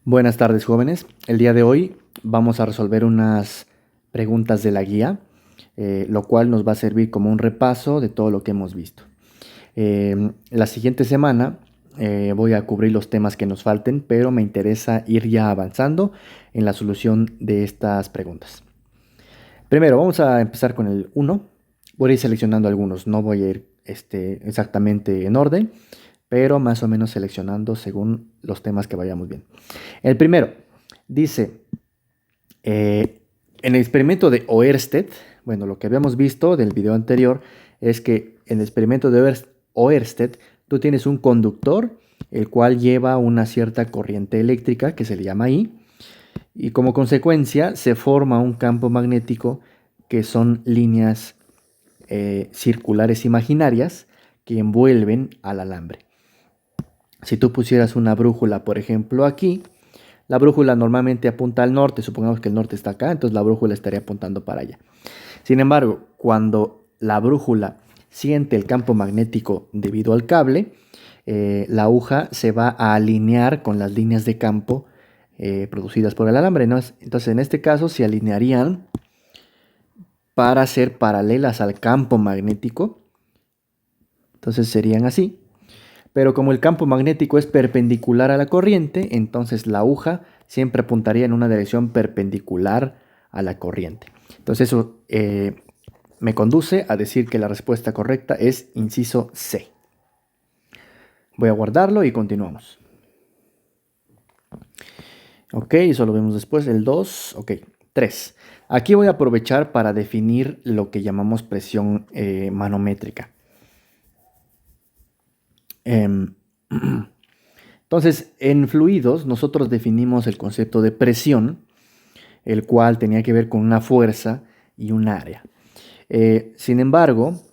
Buenas tardes, jóvenes. El día de hoy vamos a resolver unas preguntas de la guía, lo cual nos va a servir como un repaso de todo lo que hemos visto. La siguiente semana voy a cubrir los temas que nos falten, pero me interesa ir ya avanzando en la solución de estas preguntas. Primero, vamos a empezar con el uno. Voy a ir seleccionando algunos, no voy a ir exactamente en orden, pero más o menos seleccionando según los temas que vayamos bien. El primero dice, en el experimento de Oersted, bueno, lo que habíamos visto del video anterior es que en el experimento de Oersted tú tienes un conductor, el cual lleva una cierta corriente eléctrica que se le llama I, y como consecuencia se forma un campo magnético que son líneas circulares imaginarias que envuelven al alambre. Si tú pusieras una brújula, por ejemplo, aquí, la brújula normalmente apunta al norte, supongamos que el norte está acá, entonces la brújula estaría apuntando para allá. Sin embargo, cuando la brújula siente el campo magnético debido al cable, la aguja se va a alinear con las líneas de campo producidas por el alambre, ¿no? Entonces, en este caso, se alinearían para ser paralelas al campo magnético. Entonces serían así. Pero como el campo magnético es perpendicular a la corriente, entonces la aguja siempre apuntaría en una dirección perpendicular a la corriente. Entonces eso me conduce a decir que la respuesta correcta es inciso C. Voy a guardarlo y continuamos. Ok, eso lo vemos después. El 2, ok. 3. Aquí voy a aprovechar para definir lo que llamamos presión manométrica. Entonces, en fluidos nosotros definimos el concepto de presión, el cual tenía que ver con una fuerza y un área. Sin embargo,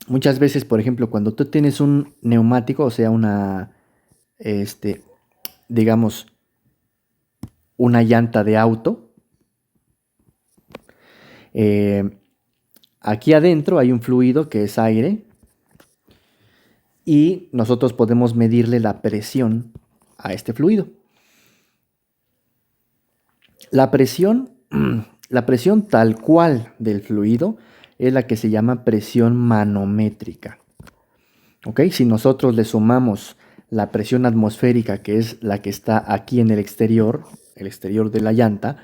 muchas veces, por ejemplo, cuando tú tienes un neumático, o sea, digamos, una llanta de auto, aquí adentro hay un fluido que es aire y nosotros podemos medirle la presión a este fluido. La presión, la presión tal cual del fluido es la que se llama presión manométrica. ¿Ok? Si nosotros le sumamos la presión atmosférica, que es la que está aquí en el exterior de la llanta,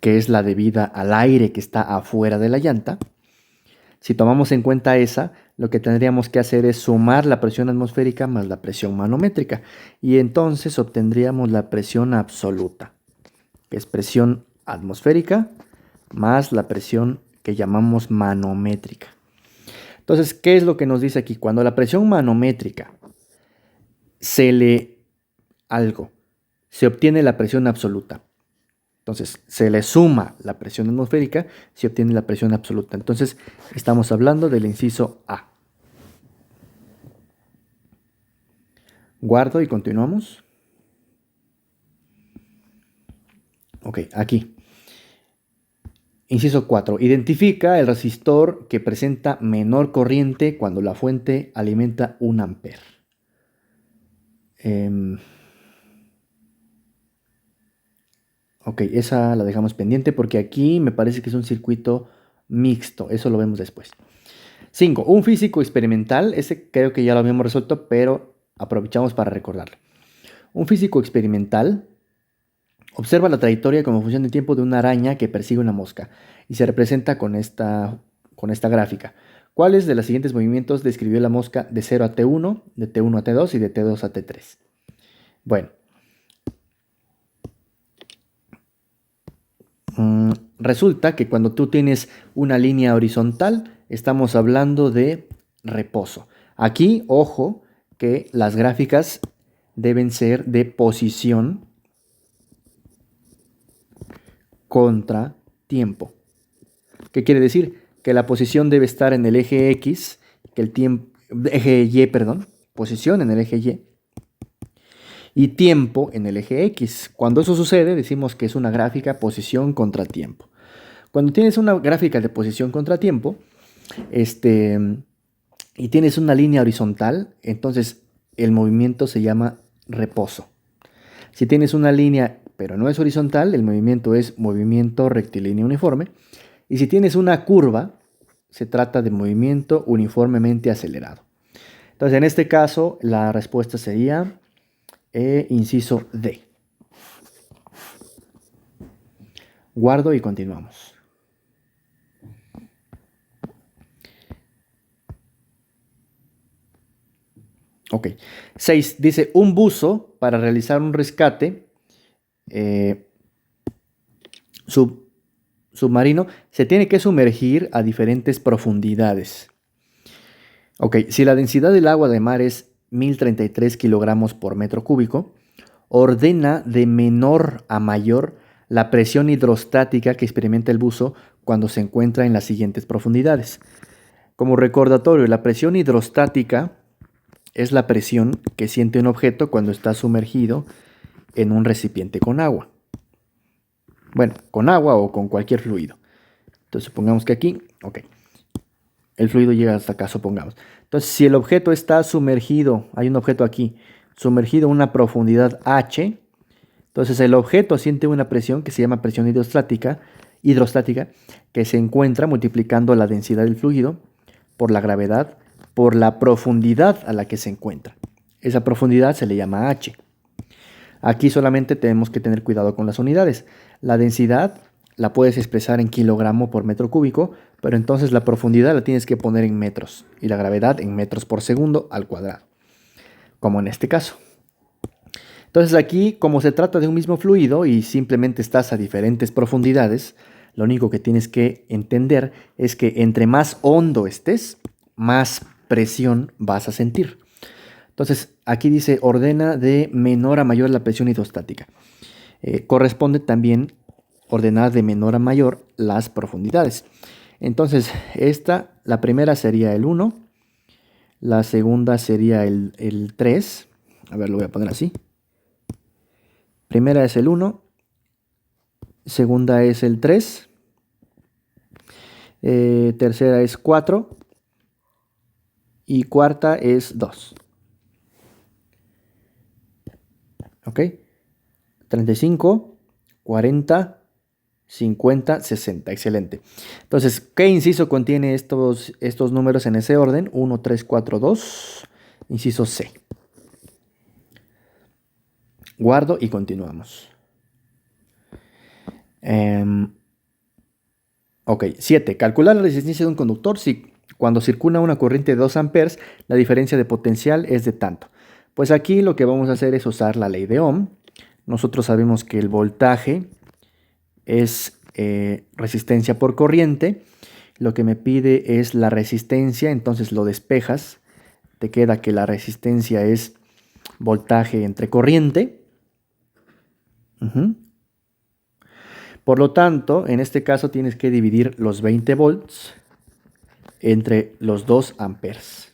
que es la debida al aire que está afuera de la llanta, si tomamos en cuenta esa, lo que tendríamos que hacer es sumar la presión atmosférica más la presión manométrica y entonces obtendríamos la presión absoluta, que es presión atmosférica más la presión que llamamos manométrica. Entonces, ¿qué es lo que nos dice aquí? Cuando la presión manométrica se obtiene la presión absoluta. Entonces, se le suma la presión atmosférica, se obtiene la presión absoluta. Entonces, estamos hablando del inciso A. Guardo y continuamos. Ok, aquí. Inciso 4. Identifica el resistor que presenta menor corriente cuando la fuente alimenta 1 amper. Ok, esa la dejamos pendiente porque aquí me parece que es un circuito mixto. Eso lo vemos después. 5. Un físico experimental. Ese creo que ya lo habíamos resuelto, pero aprovechamos para recordarlo. Un físico experimental observa la trayectoria como función de tiempo de una araña que persigue una mosca y se representa con esta gráfica. ¿Cuáles de los siguientes movimientos describió la mosca de 0 a T1, de T1 a T2 y de T2 a T3? Bueno, resulta que cuando tú tienes una línea horizontal, estamos hablando de reposo. Aquí, ojo, que las gráficas deben ser de posición contra tiempo. ¿Qué quiere decir? Que la posición debe estar en el eje X, que el tiempo, eje Y, perdón, posición en el eje y tiempo en el eje X. Cuando eso sucede, decimos que es una gráfica posición contra tiempo. Cuando tienes una gráfica de posición contra tiempo, y tienes una línea horizontal, entonces el movimiento se llama reposo. Si tienes una línea pero no es horizontal, el movimiento es movimiento rectilíneo uniforme. Y si tienes una curva, se trata de movimiento uniformemente acelerado. Entonces, en este caso, la respuesta sería inciso D. Guardo y continuamos. Ok. 6. Dice, un buzo para realizar un rescate submarino se tiene que sumergir a diferentes profundidades. Ok, si la densidad del agua de mar es 1033 kilogramos por metro cúbico, ordena de menor a mayor la presión hidrostática que experimenta el buzo cuando se encuentra en las siguientes profundidades. Como recordatorio, la presión hidrostática es la presión que siente un objeto cuando está sumergido en un recipiente con agua. Bueno, con agua o con cualquier fluido. Entonces supongamos que aquí, ok, el fluido llega hasta acá, supongamos. Entonces, si el objeto está sumergido, hay un objeto aquí, sumergido a una profundidad H, entonces el objeto siente una presión que se llama presión hidrostática, que se encuentra multiplicando la densidad del fluido por la gravedad, por la profundidad a la que se encuentra. Esa profundidad se le llama H. Aquí solamente tenemos que tener cuidado con las unidades. La densidad la puedes expresar en kilogramo por metro cúbico, pero entonces la profundidad la tienes que poner en metros y la gravedad en metros por segundo al cuadrado, como en este caso. Entonces aquí, como se trata de un mismo fluido y simplemente estás a diferentes profundidades, lo único que tienes que entender es que entre más hondo estés, más presión vas a sentir. Entonces, aquí dice, ordena de menor a mayor la presión hidrostática. Corresponde también ordenar de menor a mayor las profundidades. Entonces, la primera sería el 1, la segunda sería el 3. A ver, lo voy a poner así. Primera es el 1, segunda es el 3, tercera es 4 y cuarta es 2. ¿Ok? 35, 40, 50, 60. Excelente. Entonces, ¿qué inciso contiene estos números en ese orden? 1, 3, 4, 2. Inciso C. Guardo y continuamos. Ok, 7. Calcular la resistencia de un conductor si cuando circula una corriente de 2 amperes, la diferencia de potencial es de tanto. Pues aquí lo que vamos a hacer es usar la ley de Ohm. Nosotros sabemos que el voltaje es resistencia por corriente. Lo que me pide es la resistencia, entonces lo despejas. Te queda que la resistencia es voltaje entre corriente. Por lo tanto, en este caso tienes que dividir los 20 volts entre los 2 amperes.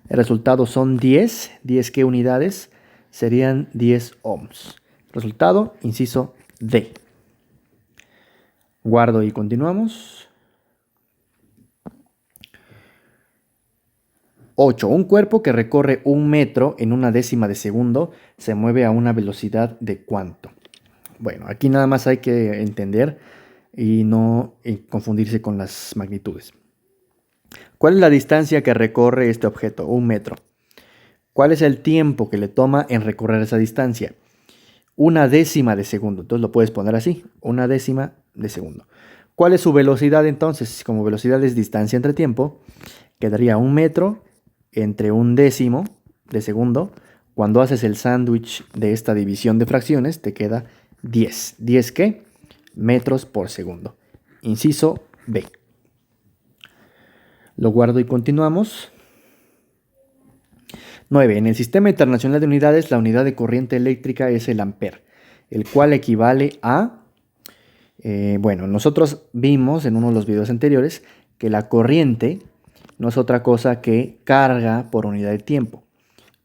El resultado son 10. ¿10 qué unidades? Serían 10 ohms. Resultado, inciso D. Guardo y continuamos. 8. Un cuerpo que recorre 1 metro en una décima de segundo se mueve a una velocidad de ¿cuánto? Bueno, aquí nada más hay que entender y no confundirse con las magnitudes. ¿Cuál es la distancia que recorre este objeto? 1 metro. ¿Cuál es el tiempo que le toma en recorrer esa distancia? Una décima de segundo. Entonces lo puedes poner así, una décima de segundo. ¿Cuál es su velocidad entonces? Como velocidad es distancia entre tiempo, quedaría 1 metro entre 1 décimo de segundo. Cuando haces el sándwich de esta división de fracciones, te queda 10. ¿10 qué? Metros por segundo. Inciso B. Lo guardo y continuamos. 9. En el Sistema Internacional de Unidades, la unidad de corriente eléctrica es el ampere, el cual equivale a... bueno, nosotros vimos en uno de los videos anteriores que la corriente no es otra cosa que carga por unidad de tiempo.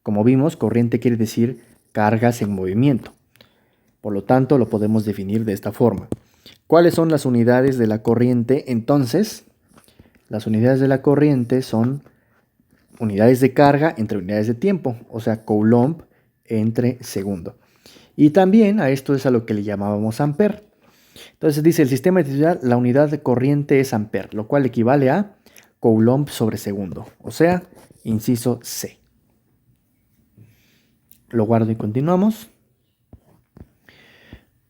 Como vimos, corriente quiere decir cargas en movimiento. Por lo tanto, lo podemos definir de esta forma. ¿Cuáles son las unidades de la corriente? Entonces, las unidades de la corriente son unidades de carga entre unidades de tiempo, o sea, Coulomb entre segundo. Y también a esto es a lo que le llamábamos ampere. Entonces dice el sistema de electricidad, la unidad de corriente es ampere, lo cual equivale a Coulomb sobre segundo, o sea, inciso C. Lo guardo y continuamos.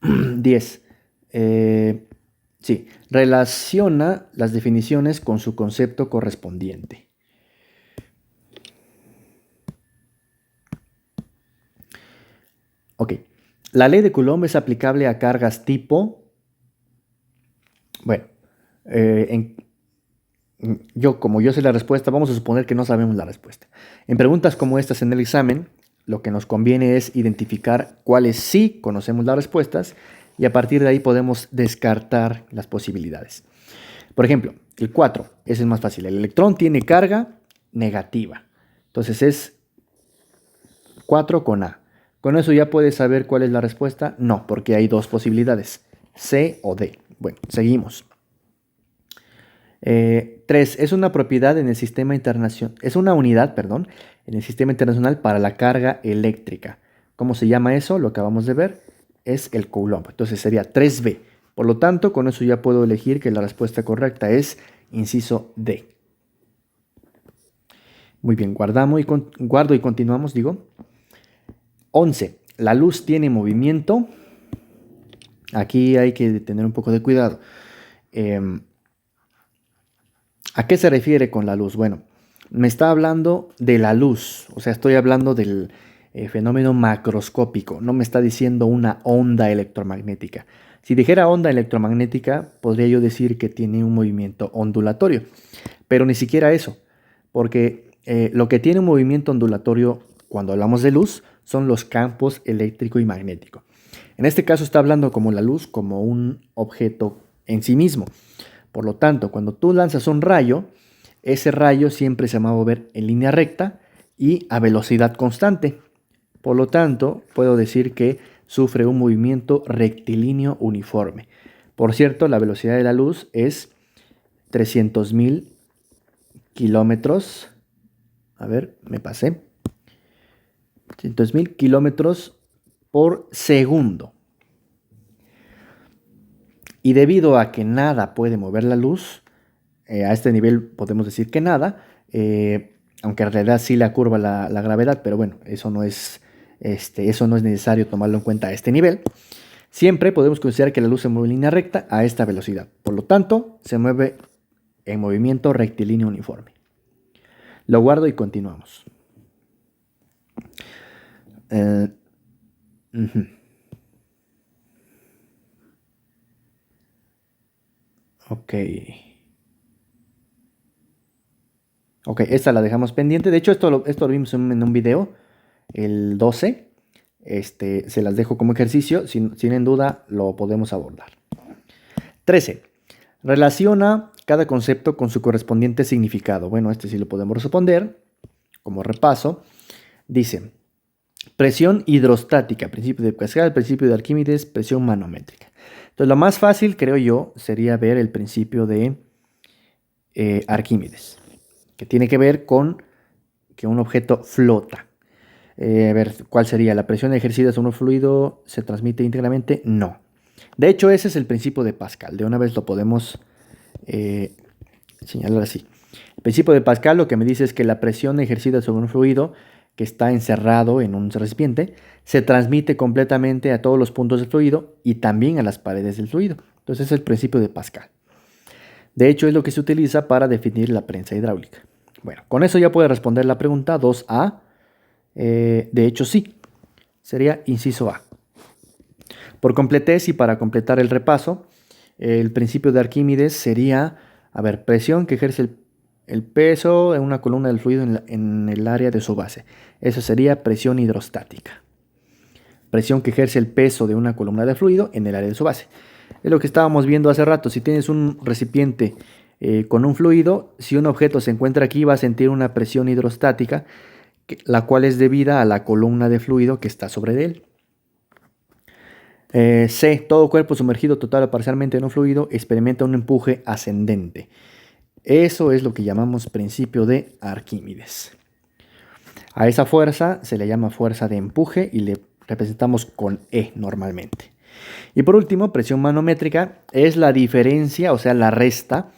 10. Sí, relaciona las definiciones con su concepto correspondiente. Ok, la ley de Coulomb es aplicable a cargas tipo... Bueno, como yo sé la respuesta, vamos a suponer que no sabemos la respuesta. En preguntas como estas en el examen, lo que nos conviene es identificar cuáles sí conocemos las respuestas y a partir de ahí podemos descartar las posibilidades. Por ejemplo, el 4 es el más fácil. El electrón tiene carga negativa. Entonces es 4 con A. ¿Con eso ya puedes saber cuál es la respuesta? No, porque hay dos posibilidades, C o D. Bueno, seguimos. 3. Es una propiedad en el sistema internacional. Es una unidad, perdón, en el sistema internacional para la carga eléctrica. ¿Cómo se llama eso? Lo acabamos de ver. Es el Coulomb. Entonces sería 3B. Por lo tanto, con eso ya puedo elegir que la respuesta correcta es inciso D. Muy bien, guardo y continuamos, digo. 11. La luz tiene movimiento. Aquí hay que tener un poco de cuidado. ¿A qué se refiere con la luz? Bueno, me está hablando de la luz, o sea, estoy hablando del fenómeno macroscópico, no me está diciendo una onda electromagnética. Si dijera onda electromagnética, podría yo decir que tiene un movimiento ondulatorio, pero ni siquiera eso, porque lo que tiene un movimiento ondulatorio cuando hablamos de luz son los campos eléctrico y magnético. En este caso está hablando como la luz, como un objeto en sí mismo. Por lo tanto, cuando tú lanzas un rayo, ese rayo siempre se va a mover en línea recta y a velocidad constante. Por lo tanto, puedo decir que sufre un movimiento rectilíneo uniforme. Por cierto, la velocidad de la luz es 300.000 kilómetros. A ver, me pasé. 300.000 kilómetros por segundo. Y debido a que nada puede mover la luz, a este nivel podemos decir que nada, aunque en realidad sí la curva la gravedad, pero bueno, eso no es necesario tomarlo en cuenta a este nivel. Siempre podemos considerar que la luz se mueve en línea recta a esta velocidad. Por lo tanto, se mueve en movimiento rectilíneo uniforme. Lo guardo y continuamos. Ok. Ok, esta la dejamos pendiente. De hecho, esto lo vimos en un video, el 12. Se las dejo como ejercicio. Sin en duda, lo podemos abordar. 13. Relaciona cada concepto con su correspondiente significado. Bueno, este sí lo podemos responder como repaso. Dice, presión hidrostática, principio de Pascal, principio de Arquímedes, presión manométrica. Entonces, lo más fácil, creo yo, sería ver el principio de Arquímedes, que tiene que ver con que un objeto flota. A ver, ¿cuál sería? ¿La presión ejercida sobre un fluido se transmite íntegramente? No. De hecho, ese es el principio de Pascal. De una vez lo podemos señalar así. El principio de Pascal lo que me dice es que la presión ejercida sobre un fluido que está encerrado en un recipiente se transmite completamente a todos los puntos del fluido y también a las paredes del fluido. Entonces es el principio de Pascal. De hecho, es lo que se utiliza para definir la prensa hidráulica. Bueno, con eso ya puede responder la pregunta 2A. De hecho, sí. Sería inciso A. Por completez y para completar el repaso, el principio de Arquímedes sería, a ver, presión que ejerce el peso en una columna del fluido en el área de su base. Eso sería presión hidrostática. Presión que ejerce el peso de una columna de fluido en el área de su base. Es lo que estábamos viendo hace rato. Si tienes un recipiente con un fluido, si un objeto se encuentra aquí, va a sentir una presión hidrostática, la cual es debida a la columna de fluido que está sobre él. C. Todo cuerpo sumergido total o parcialmente en un fluido experimenta un empuje ascendente. Eso es lo que llamamos principio de Arquímedes. A esa fuerza se le llama fuerza de empuje y le representamos con E normalmente. Y por último, presión manométrica es la diferencia, o sea, la resta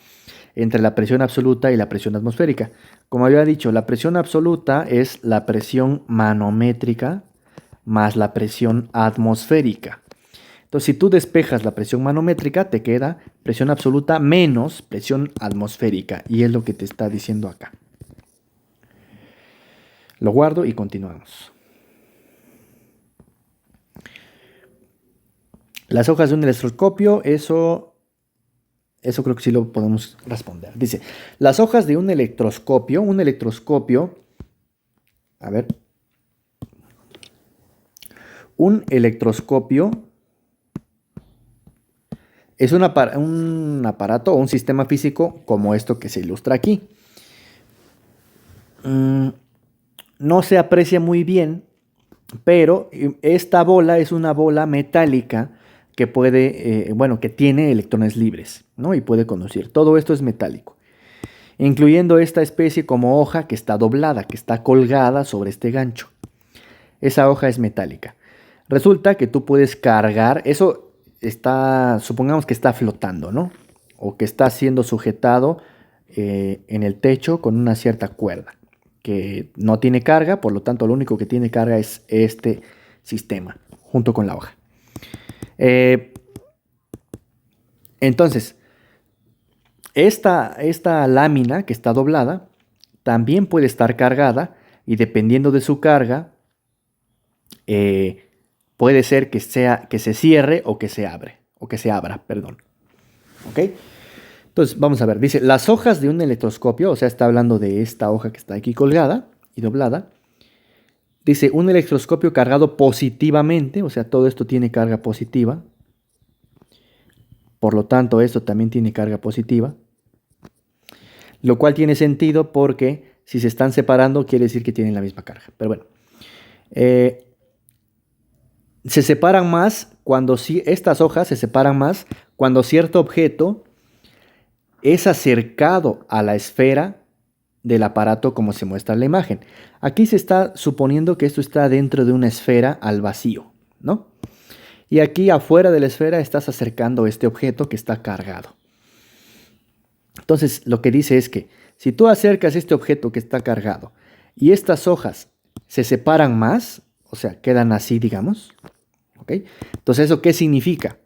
entre la presión absoluta y la presión atmosférica. Como había dicho, la presión absoluta es la presión manométrica más la presión atmosférica. Entonces, si tú despejas la presión manométrica, te queda presión absoluta menos presión atmosférica. Y es lo que te está diciendo acá. Lo guardo y continuamos. Las hojas de un electroscopio, eso creo que sí lo podemos responder. Dice, las hojas de un electroscopio, a ver, un electroscopio es un aparato o un sistema físico como esto que se ilustra aquí. No se aprecia muy bien, pero esta bola es una bola metálica que puede, que tiene electrones libres, ¿no? Y puede conducir. Todo esto es metálico, incluyendo esta especie como hoja que está doblada, que está colgada sobre este gancho. Esa hoja es metálica. Resulta que tú puedes cargar, eso está, supongamos que está flotando, ¿no? O que está siendo sujetado en el techo con una cierta cuerda, que no tiene carga, por lo tanto lo único que tiene carga es este sistema, junto con la hoja. Entonces, esta lámina que está doblada también puede estar cargada y dependiendo de su carga, puede ser que se cierre o que se abra, perdón. ¿Ok? Entonces, vamos a ver, dice, las hojas de un electroscopio, o sea, está hablando de esta hoja que está aquí colgada y doblada. Dice, un electroscopio cargado positivamente, o sea, todo esto tiene carga positiva. Por lo tanto, esto también tiene carga positiva. Lo cual tiene sentido porque si se están separando, quiere decir que tienen la misma carga. Pero bueno. Se separan más estas hojas se separan más cuando cierto objeto es acercado a la esfera del aparato como se muestra en la imagen. Aquí se está suponiendo que esto está dentro de una esfera al vacío, ¿no? Y aquí afuera de la esfera estás acercando este objeto que está cargado. Entonces lo que dice es que si tú acercas este objeto que está cargado y estas hojas se separan más, o sea, quedan así, digamos, ¿ok? Entonces, ¿eso qué significa?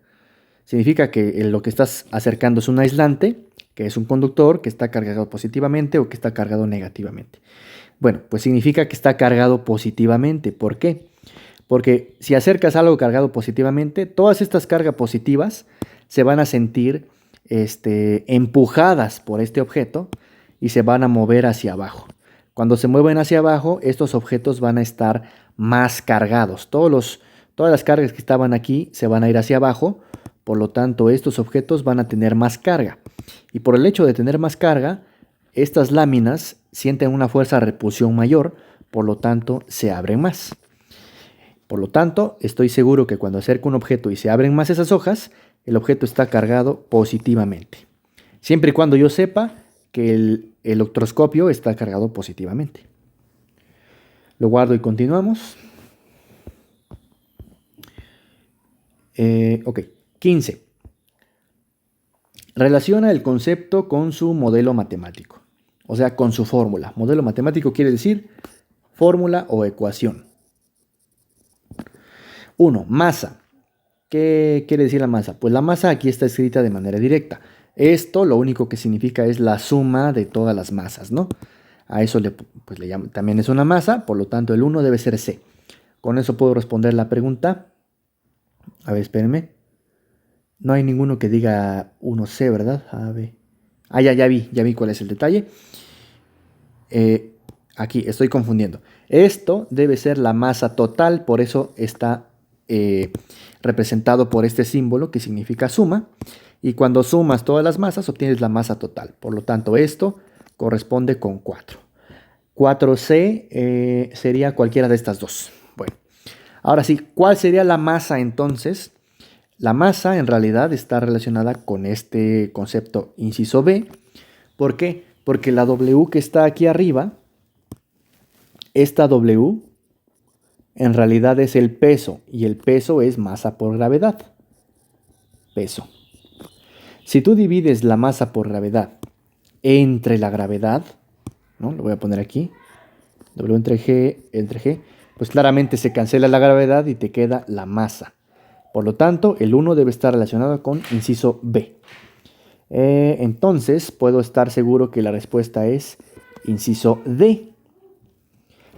Significa que lo que estás acercando es un aislante, que es un conductor que está cargado positivamente o que está cargado negativamente. Bueno, pues significa que está cargado positivamente. ¿Por qué? Porque si acercas algo cargado positivamente, todas estas cargas positivas se van a sentir empujadas por este objeto y se van a mover hacia abajo. Cuando se mueven hacia abajo, estos objetos van a estar más cargados. Todas las cargas que estaban aquí se van a ir hacia abajo, por lo tanto estos objetos van a tener más carga. Y por el hecho de tener más carga, estas láminas sienten una fuerza de repulsión mayor, por lo tanto se abren más. Por lo tanto, estoy seguro que cuando acerco un objeto y se abren más esas hojas, el objeto está cargado positivamente. Siempre y cuando yo sepa que el electroscopio está cargado positivamente. Lo guardo y continuamos. Ok, 15. Relaciona el concepto con su modelo matemático, o sea, con su fórmula. Modelo matemático quiere decir fórmula o ecuación. 1. Masa. ¿Qué quiere decir la masa? Pues la masa aquí está escrita de manera directa. Esto lo único que significa es la suma de todas las masas, ¿no? A eso le llaman, también es una masa, por lo tanto el 1 debe ser C. Con eso puedo responder la pregunta. A ver, espérenme. No hay ninguno que diga 1C, ¿verdad? A ver. Ah, ya vi cuál es el detalle. Aquí estoy confundiendo. Esto debe ser la masa total, por eso está representado por este símbolo que significa suma. Y cuando sumas todas las masas obtienes la masa total. Por lo tanto, esto corresponde con 4. 4C sería cualquiera de estas dos. Bueno, ahora sí, ¿cuál sería la masa entonces? La masa en realidad está relacionada con este concepto inciso B, ¿Por qué? Porque la W que está aquí arriba, esta W, en realidad es el peso, y el peso es masa por gravedad. Peso. Si tú divides la masa por gravedad entre la gravedad, ¿no? Lo voy a poner aquí, W entre G, pues claramente se cancela la gravedad y te queda la masa. Por lo tanto, el 1 debe estar relacionado con inciso B. Entonces, puedo estar seguro que la respuesta es inciso D.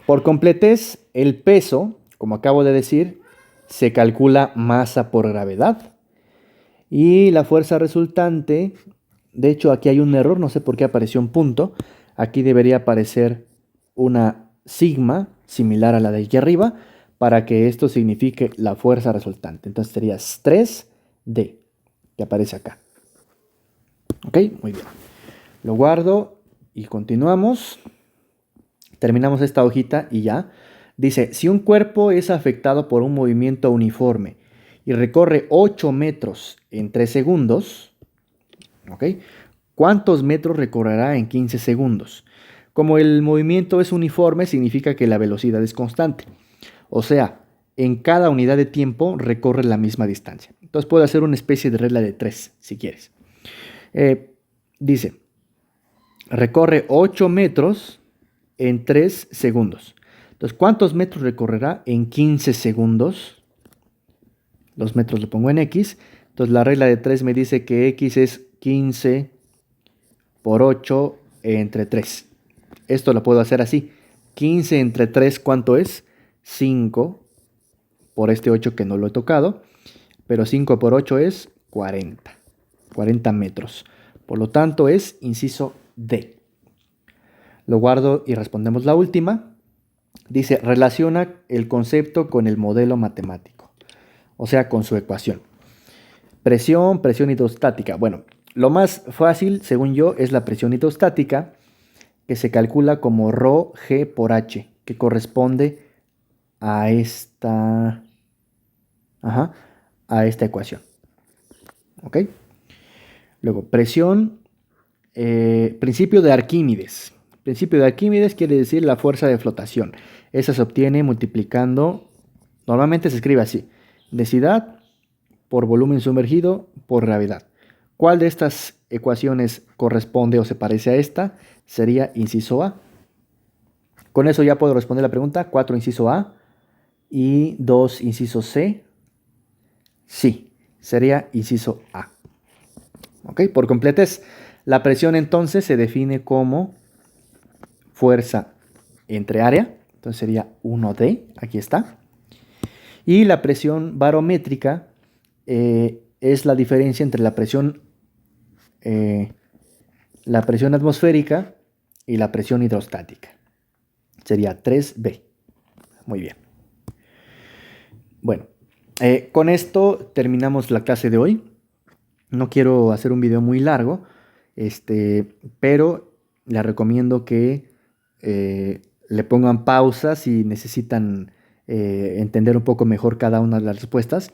Por completez, el peso, como acabo de decir, se calcula masa por gravedad. Y la fuerza resultante, de hecho aquí hay un error, no sé por qué apareció un punto. Aquí debería aparecer una sigma similar a la de aquí arriba para que esto signifique la fuerza resultante. Entonces sería 3D, que aparece acá. Ok, muy bien. Lo guardo y continuamos. Terminamos esta hojita y ya. Dice, si un cuerpo es afectado por un movimiento uniforme y recorre 8 metros en 3 segundos, ¿ok? ¿Cuántos metros recorrerá en 15 segundos? Como el movimiento es uniforme, significa que la velocidad es constante. O sea, en cada unidad de tiempo recorre la misma distancia. Entonces puedo hacer una especie de regla de 3, si quieres. Dice, recorre 8 metros en 3 segundos. Entonces, ¿cuántos metros recorrerá en 15 segundos? Los metros lo pongo en X. Entonces, la regla de 3 me dice que X es 15 por 8 entre 3. Esto lo puedo hacer así. 15 entre 3, ¿cuánto es? 5 por este 8 que no lo he tocado. Pero 5 por 8 es 40. 40 metros. Por lo tanto, es inciso D. Lo guardo y respondemos la última. Dice, relaciona el concepto con el modelo matemático, o sea, con su ecuación. Presión hidrostática. Bueno, lo más fácil, según yo, es la presión hidrostática, que se calcula como ρg por h, que corresponde a esta ecuación. ¿Ok? Luego, presión, principio de Arquímedes. Principio de Arquímedes quiere decir la fuerza de flotación. Esa se obtiene multiplicando, normalmente se escribe así, densidad por volumen sumergido por gravedad. ¿Cuál de estas ecuaciones corresponde o se parece a esta? Sería inciso A. Con eso ya puedo responder la pregunta. 4 inciso A y 2 inciso C. Sí, sería inciso A. ¿Ok? Por completez, la presión entonces se define como fuerza entre área, entonces sería 1D, aquí está. Y la presión barométrica es la diferencia entre la presión atmosférica y la presión hidrostática. Sería 3B. Muy bien. Bueno, con esto terminamos la clase de hoy. No quiero hacer un video muy largo, pero les recomiendo que le pongan pausa si necesitan entender un poco mejor cada una de las respuestas.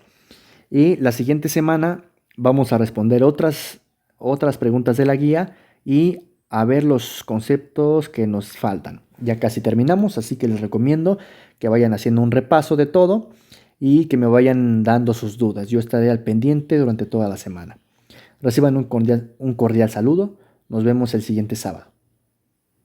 Y la siguiente semana vamos a responder otras preguntas de la guía y a ver los conceptos que nos faltan. Ya casi terminamos, así que les recomiendo que vayan haciendo un repaso de todo y que me vayan dando sus dudas. Yo estaré al pendiente durante toda la semana. Reciban un cordial saludo. Nos vemos el siguiente sábado.